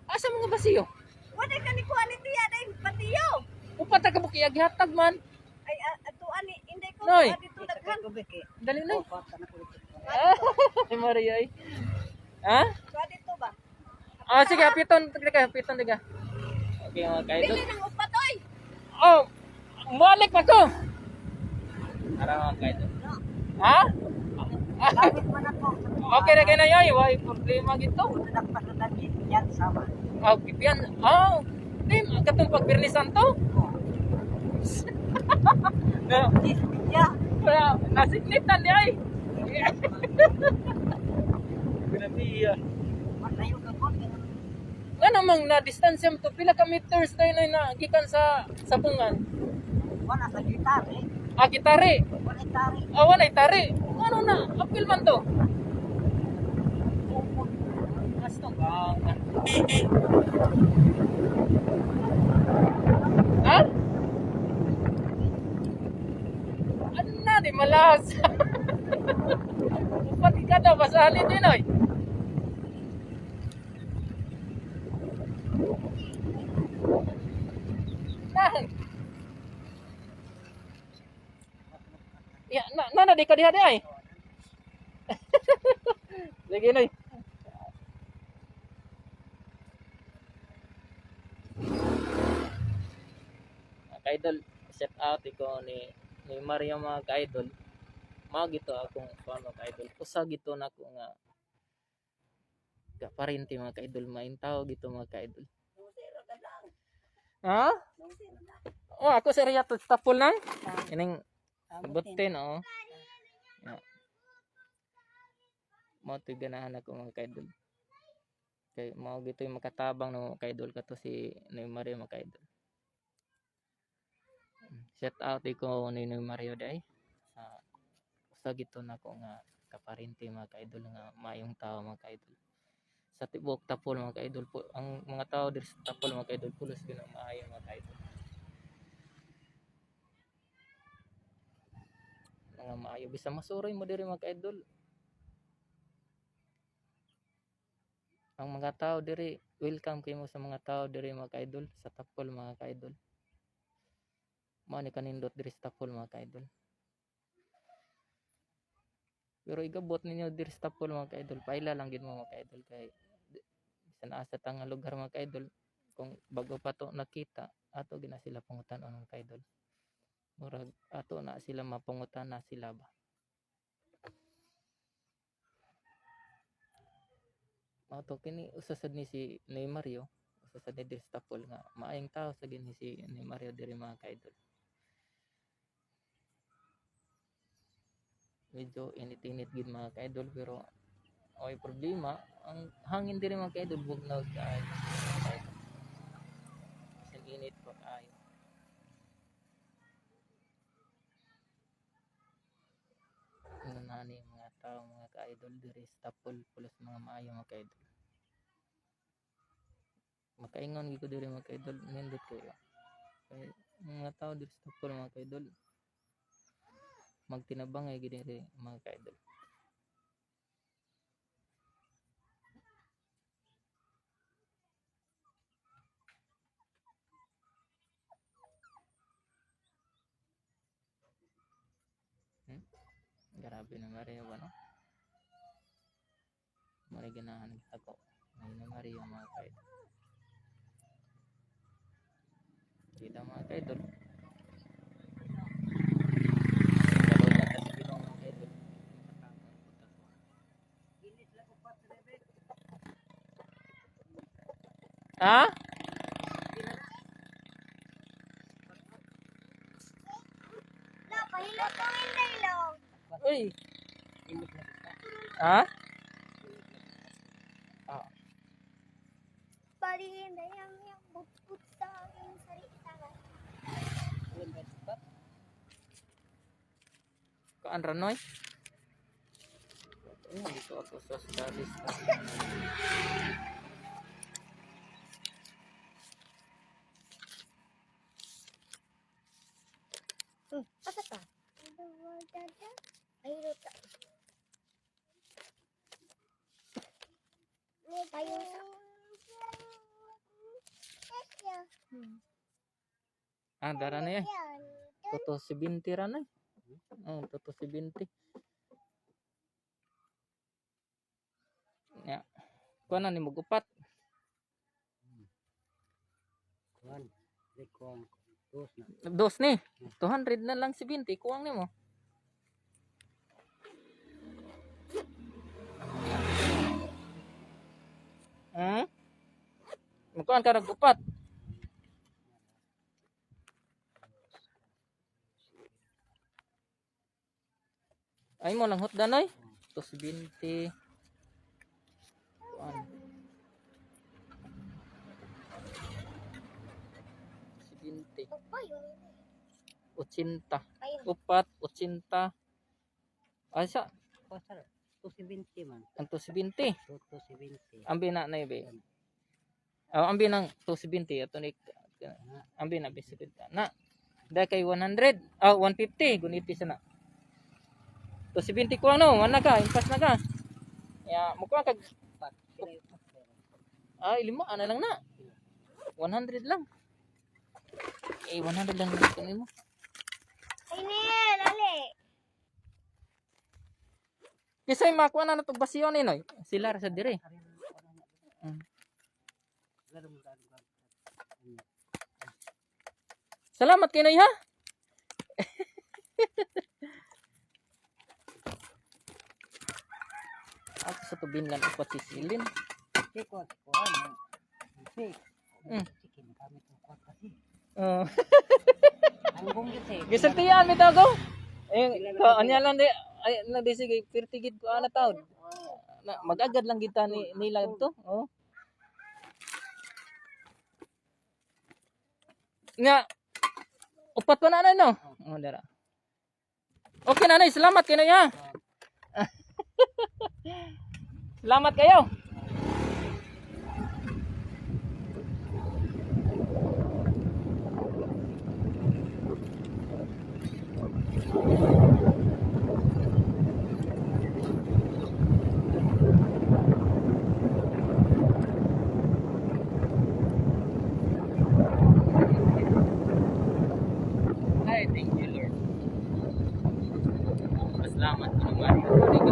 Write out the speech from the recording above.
Asa mga basiyo? Wala ka ni kuha ni tiya dahil patiyo. Upat ka bukiya gihatag man. Ay, ato ani, hindi ko Noy. dito daghan. Dali na. Ay Maria ay. Ha? Kuha dito ba? Ah, sige, piton tiga. Okay mga kaidol. Bili ng upat, oy. Oh, balik pa ko. Ara mga kaidol. Ha? Bakit man ako? Okay na kayo na yoy. Why problema gito? Nagpasadagin yan sama. Okay, pian. Oh, tim, katong pagbirnisan to. Na, Ya, nasignitan di ay. Grabe. malayo ka ko. Nga namang na distansya mo to pila ka meters tayo na gikan sa sabungan. Wala sa gitari. Ah, gitare. Wala gitari. Awan ay tari. Ano na? Apil man to. Asto ka. Ha? Ano na, di malas. Pati ka daw, basali din oy. Nah. Ya, na di ka diha di ay. Lagi noy. Mga kaidol, set out ko ni Maria mga kaidol. Mga gito akong paano kaidol. Usa gito na ko nga kaparinti mga kaidol, maintaw gito mga kaidol. Ha? Oh, ako seriya to tapol nang. Ining butin oh. Ya. Mo to ganahan ako mga kaidol. Kay mao gito yung makatabang no kaidol kato si ni Maria mga kaidol. Set out ko ni Mario day. Usa gito na ko nga kaparinti mga kaidol nga maayong tao mga kaidol. Sa tibok tapol mga kaidol po ang mga tao diri sa tapol mga kaidol pulos gyud ang maayo mga kaidol. Mga maayo bisa masuroy mo diri mga kaidol. Ang mga tao diri welcome kay mo sa mga tao diri mga kaidol sa tapol mga kaidol. Mao ni kanindot diri sa tapol mga kaidol. Pero igabot ninyo diri sa tapol mga kaidol paila lang gid mo mga kaidol kay bisan asa tang lugar mga kaidol kung bago pa to nakita ato gina sila pangutan-on mga kaidol. Murag ato na sila mapangutan na sila ba. Mao to kini usasad ni si Mario, usasad ni diri sa tapol nga maayong tao sa gini si ni Mario diri mga kaidol. Medyo init-init gid mga kaidol pero ay problema ang hangin diri mga kaidol bugnaw kaayo. Kasi init pa kaayo. Ano na ni mga tao mga ka-idol diri sa tapol pulos mga maayo mga ka-idol. Makaingon gid ko diri mga ka-idol nindot kayo. Kay mga tao diri sa tapol mga ka-idol magtinabang ay gid diri mga ka-idol. Grabe na Maria no. Muna ganahan ako. Ay na Maria mga ka-idol. Kita mga ka-idol. Ha? Uy. Ha? Ah. Palihin na yung butbut sa aking sarita. Kaan ranoy? Dito ako sa studies. Asa ka? Ay, rota. Tayo sa... Dara na yan. Yan. Toto 70 ra na. Toto 70. Ya. Kuha na ni mo gupat. Kuan. Kuan. Dos na. Dos ni. 200 na lang 70. Kuwang ni mo. Magkuhan ka nag-upat. Ay mo lang hot danoy. 270. Kuan. 70. Ito pa yung 80. ayun. Upat, 80. Ay sa, Kuan sir. 270 man. ang 270. 270. Ambi na na ibe. Ambi ng 270 ato ni ambi na bisikit na. Dai kay 100. 150 guniti sana. 270 ko ano, man na ka, impas na ka. Ya, mo kag lima ana lang na. 100 lang. 100 lang dito nimo. Ay, Nel, ali. Kisay makuha na natong basyon ni noy. Sila ra sa dire. Salamat kay noy ha. Ako sa tubin lang upat sisilin. Kuan. Chicken kami to kuan kasi. Ang bungit eh. Gisultian mi tago. Anya lang di ay lang di sige pertigid ko ana taon. Magagad lang kita ni nila to. Nga upat pa na no. Dara. Okay nanay, salamat kayo ya. Salamat kayo. Ay, thank you Lord. Salamat ko naman. Hindi ko